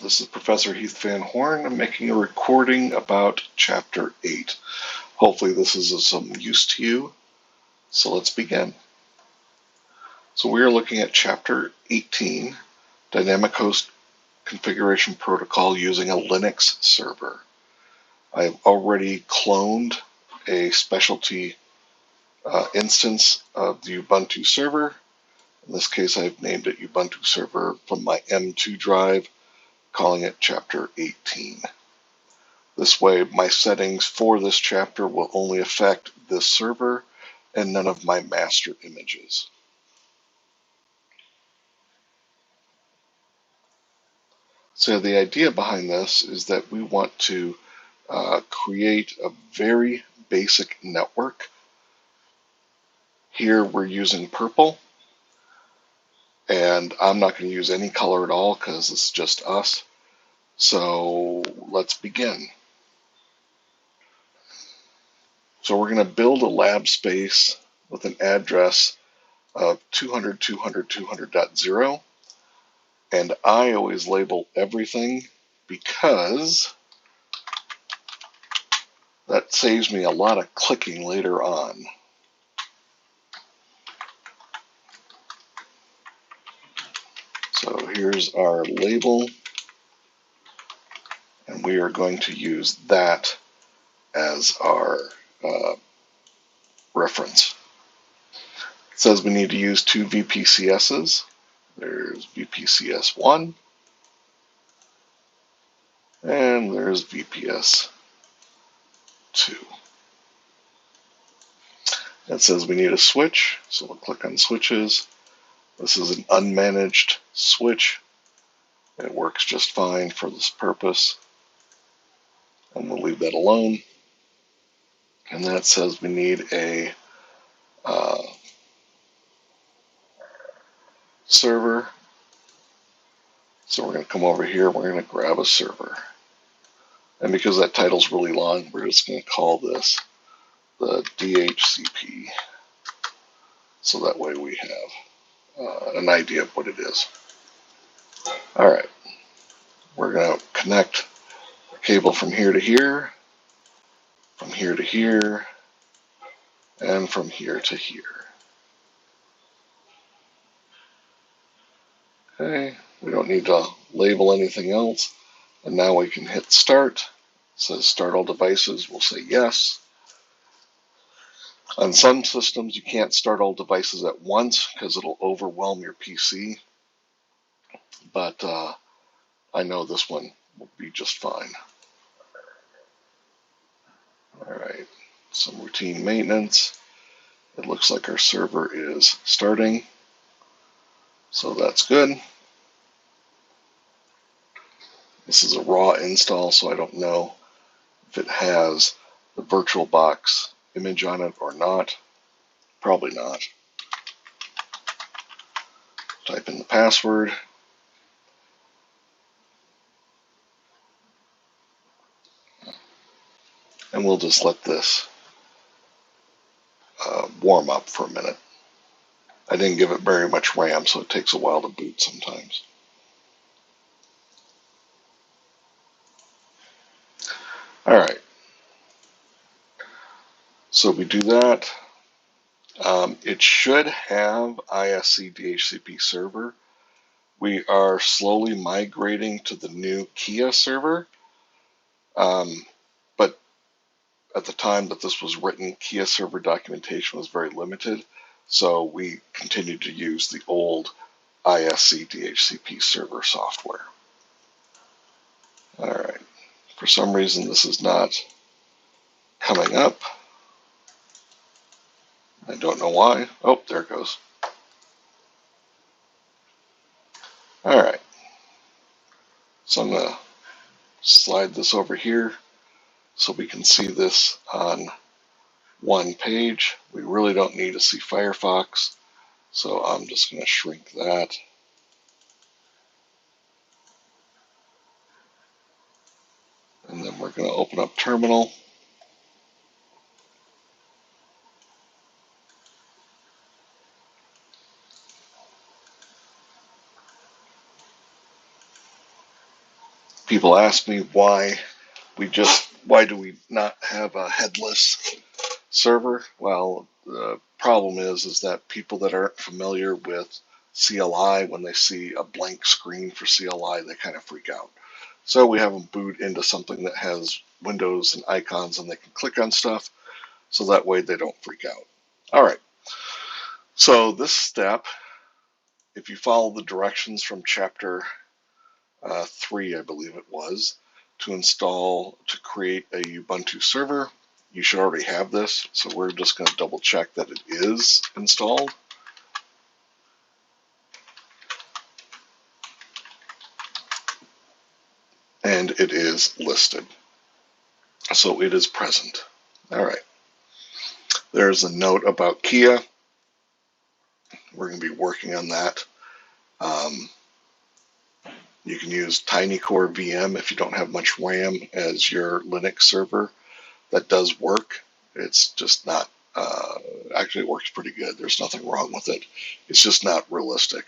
This is Professor Heath Van Horn. I'm making a recording about Chapter 8. Hopefully this is of some use to you. So let's begin. So we are looking at Chapter 18, Dynamic Host Configuration Protocol using a Linux server. I've already cloned a specialty instance of the Ubuntu server. In this case, I've named it Ubuntu server from my M2 drive, calling it Chapter 18. This way, my settings for this chapter will only affect this server and none of my master images. So the idea behind this is that we want to create a very basic network. Here we're using purple, and I'm not going to use any color at all because it's just us. So let's begin. So we're going to build a lab space with an address of 200.200.200.0, and I always label everything because that saves me a lot of clicking later on. So here's our label, and we are going to use that as our reference. It says we need to use two VPCSs. There's VPCS1 and there's VPS2. It says we need a switch, so we'll click on switches. This is an unmanaged switch. It works just fine for this purpose, and we'll leave that alone. And that says we need a server. So we're going to come over here, we're going to grab a server. And because that title's really long, we're just going to call this the DHCP. So that way we have an idea of what it is. All right. We're going to connect a cable from here to here, from here to here, and from here to here. Okay, we don't need to label anything else. And now we can hit start. It says start all devices. We'll say yes. On some systems, you can't start all devices at once because it'll overwhelm your PC. But I know this one will be just fine. All right, some routine maintenance. It looks like our server is starting, so that's good. This is a raw install, so I don't know if it has the VirtualBox image on it or not. Probably not. Type in the password. And we'll just let this warm up for a minute. I didn't give it very much RAM, so it takes a while to boot sometimes. All right. So we do that. It should have ISC DHCP server. We are slowly migrating to the new Kia server. But at the time that this was written, Kia server documentation was very limited. So we continued to use the old ISC DHCP server software. All right. For some reason, this is not coming up. I don't know why. Oh, there it goes. All right. So I'm going to slide this over here so we can see this on one page. We really don't need to see Firefox, so I'm just going to shrink that. And then we're going to open up Terminal. People ask me why do we not have a headless server? Well, the problem is that people that aren't familiar with CLI, when they see a blank screen for CLI, they kind of freak out. So we have them boot into something that has windows and icons and they can click on stuff, so that way they don't freak out. All right, so this step, if you follow the directions from chapter 3, I believe it was, to create a Ubuntu server, you should already have this, so we're just going to double check that it is installed. And it is listed. So it is present. All right. There's a note about Kia. We're going to be working on that. You can use TinyCore VM if you don't have much RAM as your Linux server. That does work. It's just not, actually it works pretty good. There's nothing wrong with it. It's just not realistic.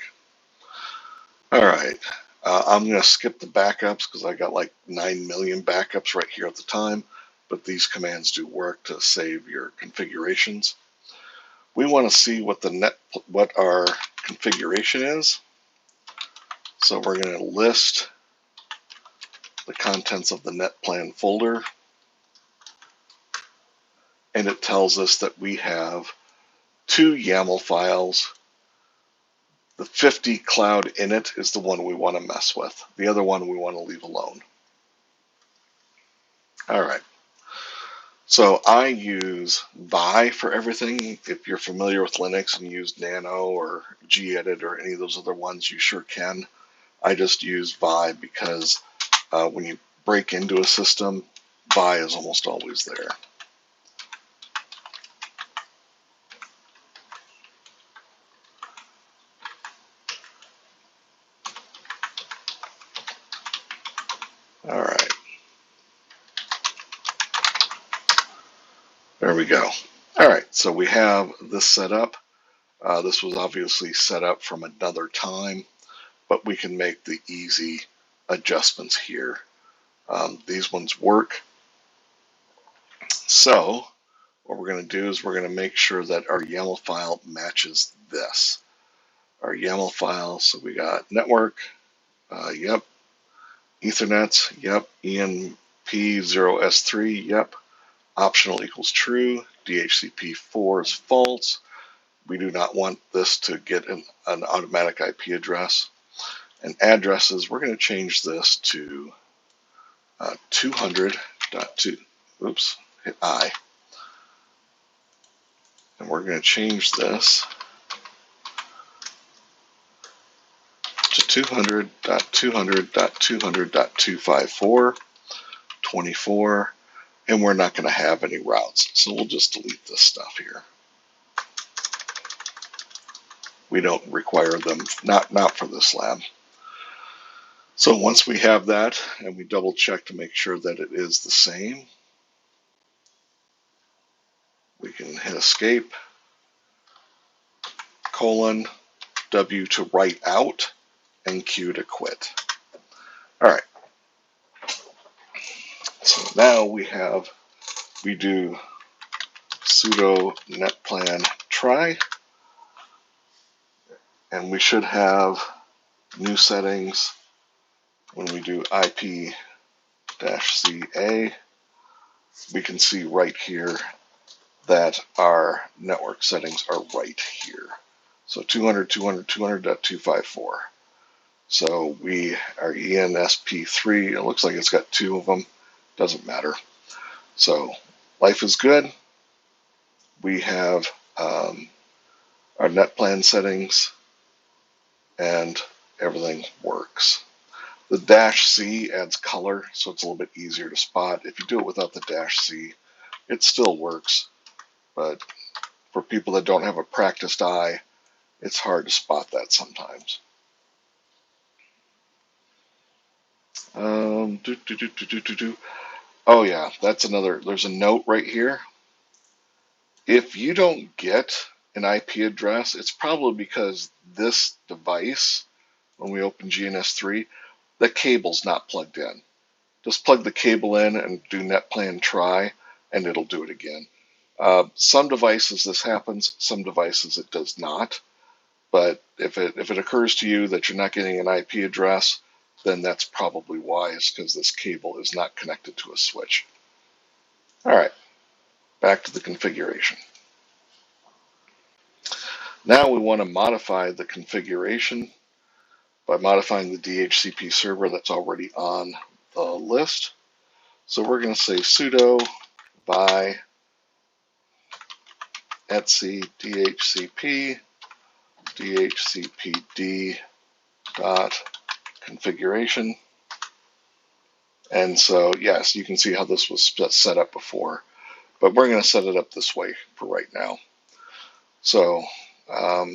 All right. I'm going to skip the backups because I got like 9 million backups right here at the time, but these commands do work to save your configurations. We want to see what our configuration is. So we're going to list the contents of the NetPlan folder, and it tells us that we have 2 YAML files. The 50 cloud init is the one we want to mess with. The other one we want to leave alone. All right. So I use Vi for everything. If you're familiar with Linux and use Nano or gedit or any of those other ones, you sure can. I just use Vi because when you break into a system, Vi is almost always there. All right. There we go. All right, so we have this set up. This was obviously set up from another time, but we can make the easy adjustments here. These ones work. So what we're going to do is we're going to make sure that our YAML file matches this. Our YAML file, so we got network, yep, Ethernets, yep, ENP0S3, yep, optional equals true, DHCP4 is false. We do not want this to get an automatic IP address. And addresses, we're going to change this to 200.2, oops, hit I. And we're going to change this to 200.200.200.254, 24, and we're not going to have any routes. So we'll just delete this stuff here. We don't require them, not for this lab. So once we have that, and we double check to make sure that it is the same, we can hit escape, W to write out, and Q to quit. All right. So now we do sudo netplan try, and we should have new settings when we do IP-CA. We can see right here that our network settings are right here. So 200.200.254. So our ENSP3, it looks like it's got 2 of them. Doesn't matter. So life is good. We have our NetPlan settings, and everything works. The -C adds color, so it's a little bit easier to spot. If you do it without the -C, it still works. But for people that don't have a practiced eye, it's hard to spot that sometimes. Oh yeah, that's another, there's a note right here. If you don't get an IP address, it's probably because this device, when we open GNS3, the cable's not plugged in. just plug the cable in and do netplan try, and it'll do it again. Some devices this happens, some devices it does not. But if it occurs to you that you're not getting an IP address, then that's probably why. It's because this cable is not connected to a switch. All right, back to the configuration. Now we want to modify the configuration by modifying the DHCP server that's already on the list. So we're going to say sudo by etc dhcp dhcpd dot configuration. And so, yes, you can see how this was set up before, but we're going to set it up this way for right now. So I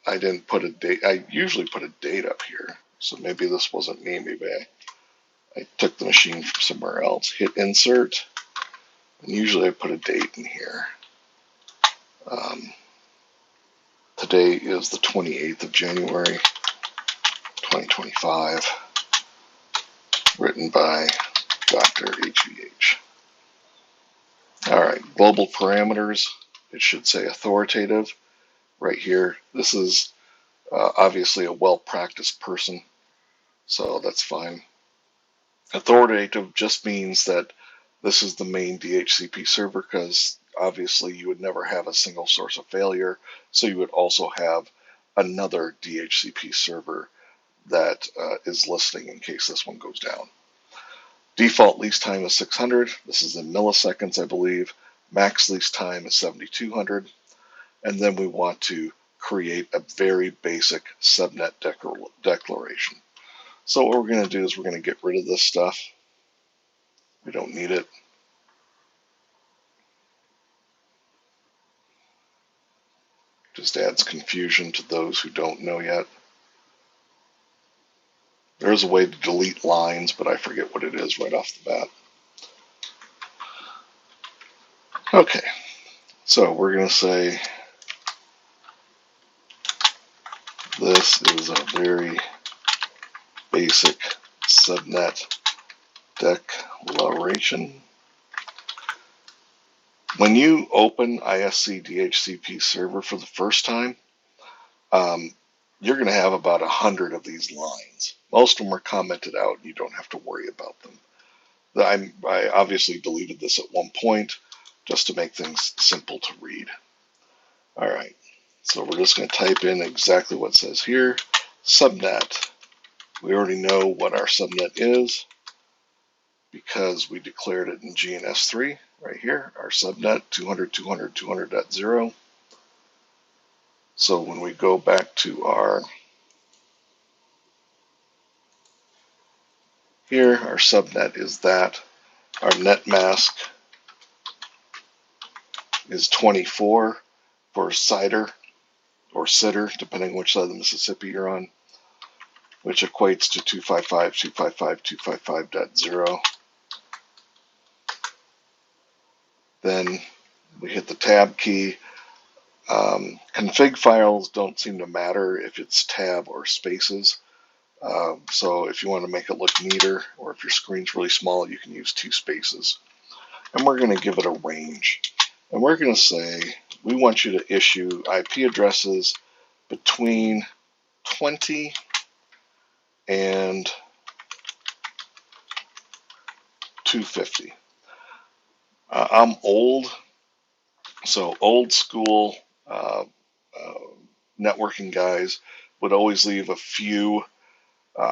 didn't put a date. I usually put a date up here. So maybe this wasn't me. Maybe I took the machine from somewhere else. Hit insert. And usually I put a date in here. Today is the 28th of January, 2025. Written by Dr. HVH. All right, global parameters. It should say authoritative right here. This is obviously a well-practiced person, so that's fine. Authoritative just means that this is the main DHCP server, because obviously you would never have a single source of failure, so you would also have another DHCP server that is listening in case this one goes down. Default lease time is 600. This is in milliseconds, I believe. Max lease time is 7,200. And then we want to create a very basic subnet declaration. So what we're going to do is we're going to get rid of this stuff. We don't need it. Just adds confusion to those who don't know yet. There's a way to delete lines, but I forget what it is right off the bat. Okay, so we're going to say this is a very basic subnet declaration. When you open ISC DHCP server for the first time, you're going to have about 100 of these lines. Most of them are commented out, and you don't have to worry about them. I obviously deleted this at one point just to make things simple to read. All right, so we're just going to type in exactly what it says here. Subnet. We already know what our subnet is because we declared it in GNS3 right here, our subnet 200.200.200.0. So when we go back to our here, our subnet is that. Our net mask is 24 for CIDR or CIDR, depending on which side of the Mississippi you're on, which equates to 255.255.255.0. Then we hit the tab key. Config files don't seem to matter if it's tab or spaces. So if you want to make it look neater, or if your screen's really small, you can use 2 spaces. And we're going to give it a range. And we're going to say we want you to issue IP addresses between 20 and 250. I'm old, so old school networking guys would always leave a few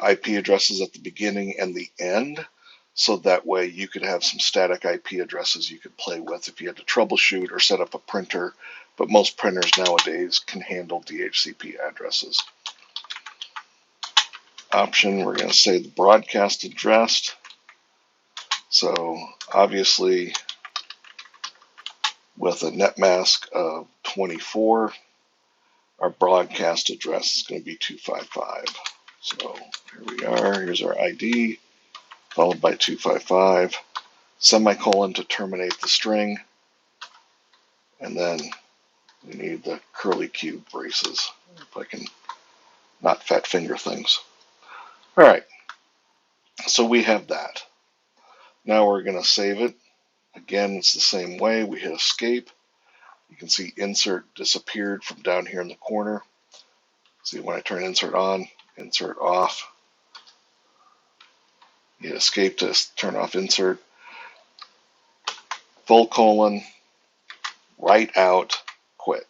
IP addresses at the beginning and the end, so that way you could have some static IP addresses you could play with if you had to troubleshoot or set up a printer. But most printers nowadays can handle DHCP addresses. Option, we're going to say the broadcast address. So obviously with a net mask of 24, our broadcast address is going to be 255. So here we are. Here's our ID, followed by 255, semicolon to terminate the string, and then we need the curly cube braces, if I can not fat finger things. All right. So we have that. Now we're going to save it. Again, it's the same way. We hit escape. You can see insert disappeared from down here in the corner. See, when I turn insert on, insert off, you hit escape to turn off insert, full colon, write out, quit.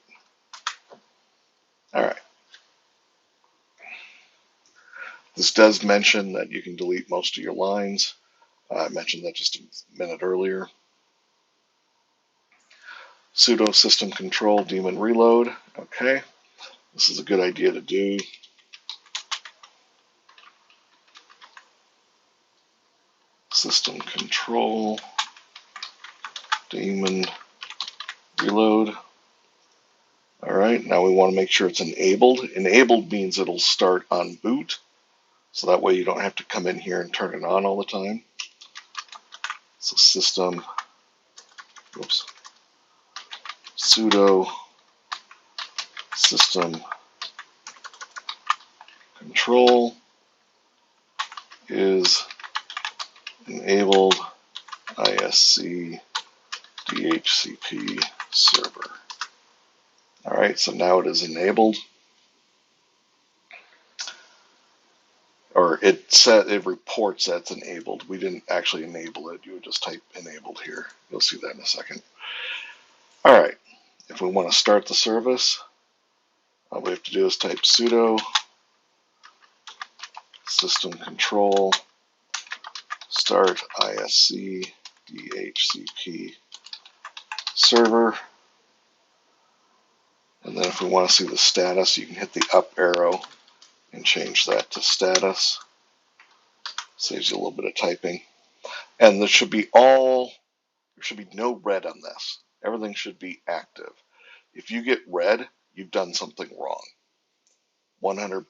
All right. This does mention that you can delete most of your lines. I mentioned that just a minute earlier. Sudo system control daemon reload. Okay. This is a good idea to do. System control daemon reload. All right, now we want to make sure it's enabled. Enabled means it'll start on boot, so that way you don't have to come in here and turn it on all the time. So system, sudo system control is enabled ISC DHCP server. All right, so now it is enabled. Or it reports that it's enabled. We didn't actually enable it. You would just type enabled here. You'll see that in a second. All right, if we want to start the service, all we have to do is type sudo system control start ISC DHCP server. And then if we want to see the status, you can hit the up arrow and change that to status. Saves you a little bit of typing. And there should be no red on this. Everything should be active. If you get red, you've done something wrong. 100%.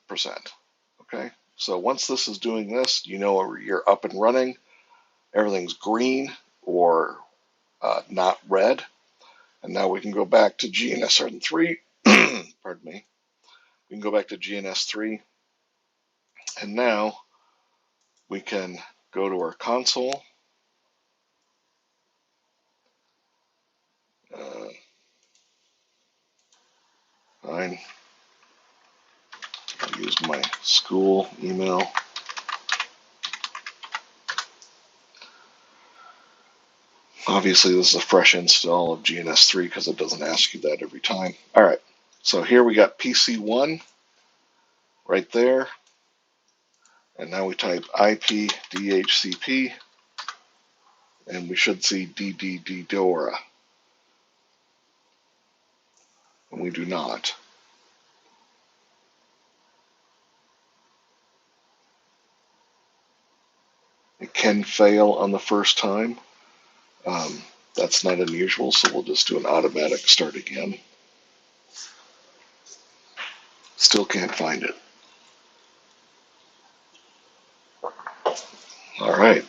Okay? So once this is doing this, you know you're up and running. Everything's green or not red. And now we can go back to GNS3. Pardon me. We can go back to GNS3. And now we can go to our console. Fine. I'll use my school email. Obviously, this is a fresh install of GNS3 because it doesn't ask you that every time. All right, so here we got PC1 right there. And now we type IP DHCP, and we should see DDDora. And we do not. It can fail on the first time. That's not unusual, so we'll just do an automatic start again. Still can't find it. All right.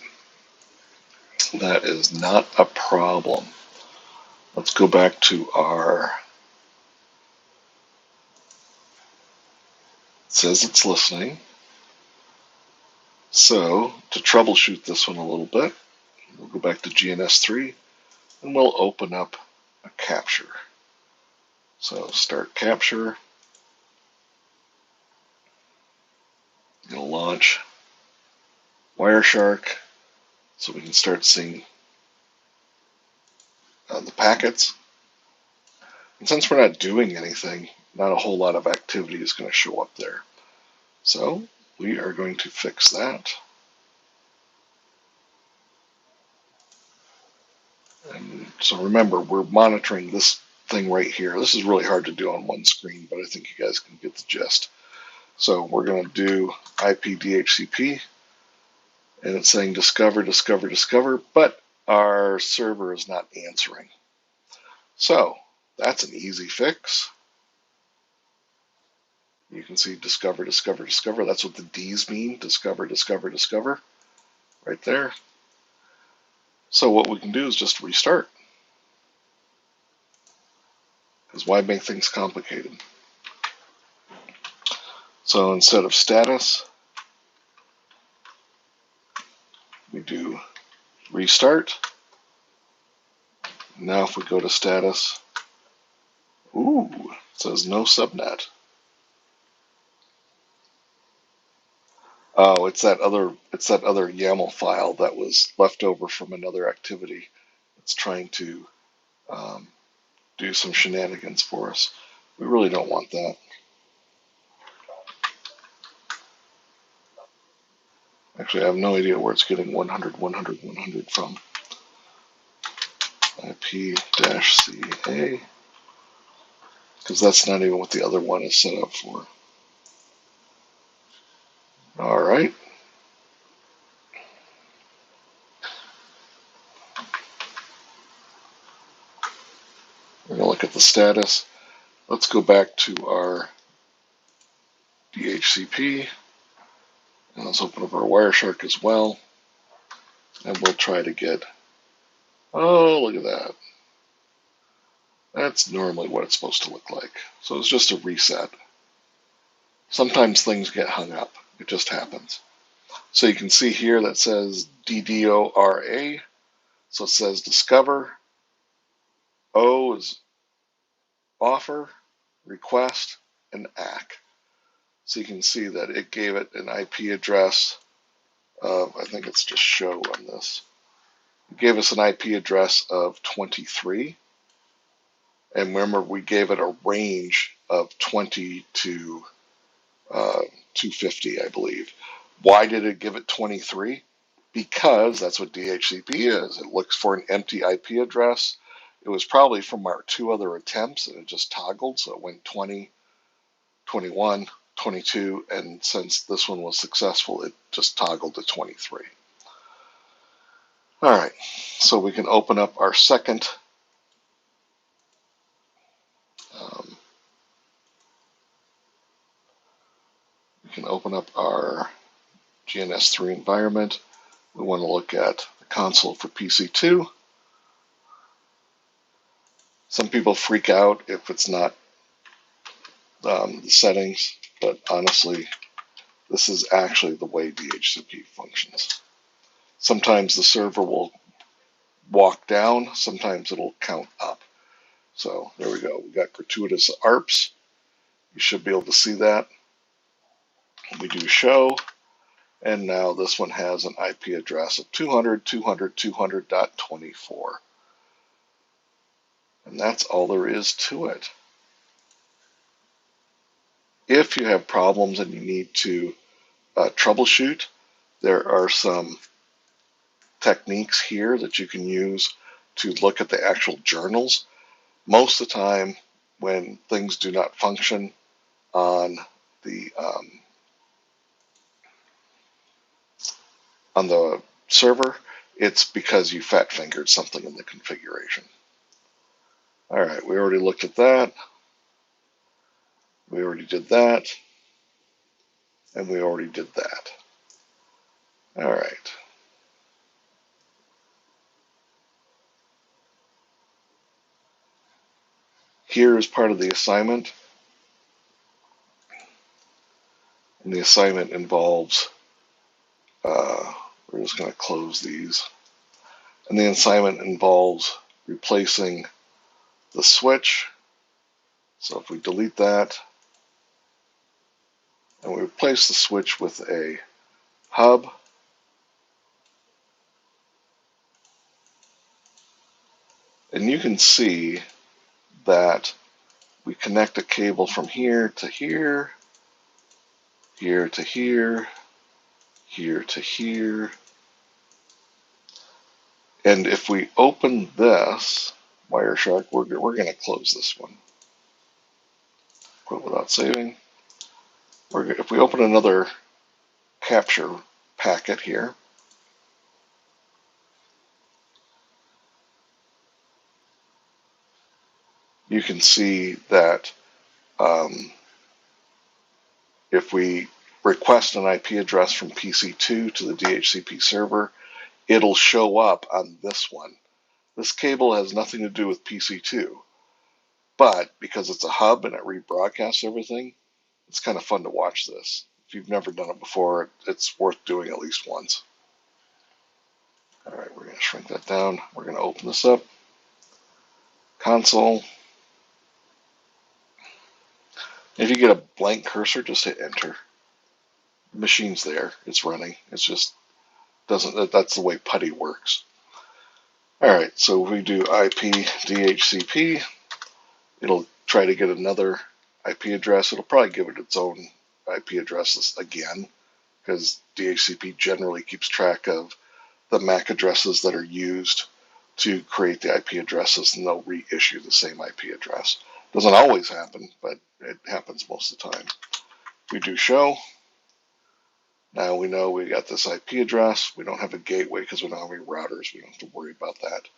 That is not a problem. Let's go back to our, it says it's listening. So to troubleshoot this one a little bit, we'll go back to GNS3 and we'll open up a capture. So start capture. It'll launch Wireshark so we can start seeing the packets. And since we're not doing anything, not a whole lot of activity is going to show up there. So we are going to fix that. And so remember, we're monitoring this thing right here. This is really hard to do on one screen, but I think you guys can get the gist. So we're going to do IP DHCP, and it's saying discover, discover, discover, but our server is not answering. So that's an easy fix. You can see discover, discover, discover. That's what the D's mean, discover, discover, discover, right there. So what we can do is just restart. Because why make things complicated? So instead of status, Restart. Now if we go to status, ooh, it says no subnet. Oh, it's that other YAML file that was left over from another activity. It's trying to um, do some shenanigans for us. We really don't want that. Actually, I have no idea where it's getting 100, 100, 100 from. IP-CA, because that's not even what the other one is set up for. All right. We're going to look at the status. Let's go back to our DHCP, and let's open up our Wireshark as well, and we'll try to get, oh, look at that. That's normally what it's supposed to look like. So it's just a reset. Sometimes things get hung up. It just happens. So you can see here that says DDORA. So it says discover. O is offer, request, and ACK. So you can see that it gave it an IP address of, I think it's just show on this. It gave us an IP address of 23. And remember, we gave it a range of 20 to 250, I believe. Why did it give it 23? Because that's what DHCP is. It looks for an empty IP address. It was probably from our two other attempts, and it just toggled, so it went 20, 21, 22, and since this one was successful, it just toggled to 23. All right, so we can open up our second we can open up our GNS3 environment. We want to look at the console for PC2. Some people freak out if it's not the settings, but honestly, this is actually the way DHCP functions. Sometimes the server will walk down, sometimes it'll count up. So there we go. We got gratuitous ARPs. You should be able to see that. We do show, and now this one has an IP address of 200, 200, 200.24. And that's all there is to it. If you have problems and you need to troubleshoot, there are some techniques here that you can use to look at the actual journals. Most of the time, when things do not function on the server, it's because you fat fingered something in the configuration. All right, we already looked at that. We already did that. And we already did that. All right. Here is part of the assignment. And the assignment involves, we're just going to close these. And the assignment involves replacing the switch. So if we delete that, and we replace the switch with a hub, and you can see that we connect a cable from here to here, here to here, here to here. And if we open this Wireshark, we're going to close this one. Quit without saving. If we open another capture packet here, you can see that if we request an IP address from PC2 to the DHCP server, it'll show up on this one. This cable has nothing to do with PC2, but because it's a hub and it rebroadcasts everything, it's kind of fun to watch this. If you've never done it before, it's worth doing at least once. All right, we're going to shrink that down. We're going to open this up. Console. If you get a blank cursor, just hit enter. The machine's there. It's running. It's just doesn't. That's the way PuTTY works. All right, so if we do IP DHCP, it'll try to get another IP address. It'll probably give it its own IP addresses again, because DHCP generally keeps track of the MAC addresses that are used to create the IP addresses, and they'll reissue the same IP address. Doesn't always happen, but it happens most of the time. We do show. Now we know we got this IP address. We don't have a gateway because we don't have any routers. We don't have to worry about that.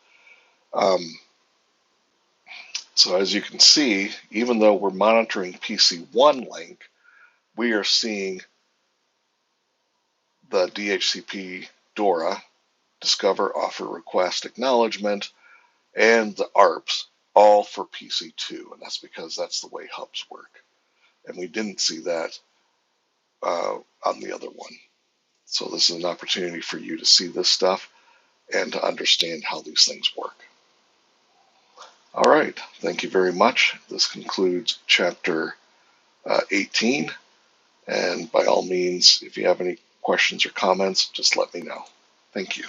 So as you can see, even though we're monitoring PC1 link, we are seeing the DHCP DORA, discover, offer, request, acknowledgement, and the ARPs all for PC2, and that's because that's the way hubs work. And we didn't see that on the other one. So this is an opportunity for you to see this stuff and to understand how these things work. All right, thank you very much. This concludes chapter 18. And by all means, if you have any questions or comments, just let me know. Thank you.